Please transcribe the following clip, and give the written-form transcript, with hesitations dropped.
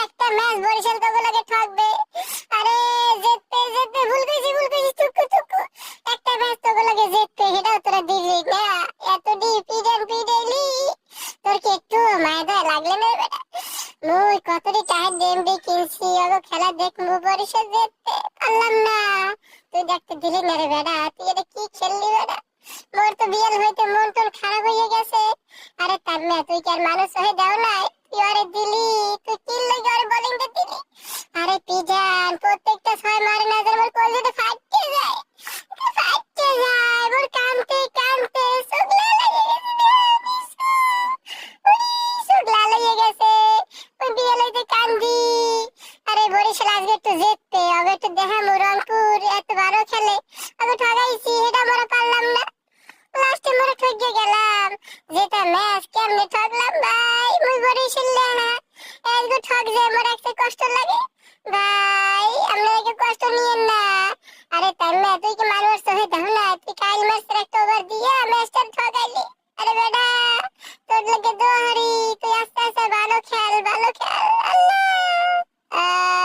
একটা ম্যাচ বরিশাল কগলাকে ঠকবে। আরে জিতবে জিতবে, ভুল কইছি টুকু টুকু। একটা ম্যাচ কগলাকে জিতবে, সেটাও তোরা দিলি না। এত পিডাইলি, তোর কি একটু মায়া দয়া লাগলে না বেটা? মুই কতটি টাকা গেম কিনছি, ওগো খেলা দেখবো, বরিশাল জিততে পারলাম না। তুই দেখতে দিলি না রে বেটা, তুই এটা কি খেললি বেটা? মোর তো বিয়াল হইতে মন টন খারাপ হয়ে গেছে। আরে তাম্মা, তুই কি আর মানুষ হয়ে দাও নাই? তুই আরে দিলি, তুই কিল লাগি আরে বোলিংটা দিলি। আরে পিজান, প্রত্যেকটা ছয় মারে না যেন মোর কলজেটা ফাটতে যায়, ফাটতে যায়। মোর কানতে কানতে শুকলা লেগে গেছে রে, শুকলা লেগে গেছে। ওই বিয়াল হইতে কান্দি। আরে বরিশাল আজকে একটু জিততে, আগে একটু দেখা রংপুর এত ভালো খেলে, আগে ঠগাইছি, এটা আমরা পারলাম না। লাস্টে মোরে ঠকে গেলাম। যেটা ম্যাচ কেমনে ঠকলাম ভাই, মুই বরিশাল না। এত ঠক যে আমার একটা কষ্ট লাগে ভাই, আপনারা কষ্ট নিয়েন না। আরে তাইলে তুই কি মানুষ হয়ে দাও না? তুই কাল ম্যাচের একটা ওভার দিয়ে ম্যাচটা ঠকাইলি। আরে বেটা, তোর লাগে দোহারি, তুই আস্তে আস্তে ভালো খেল, ভালো খেল। আল্লাহ।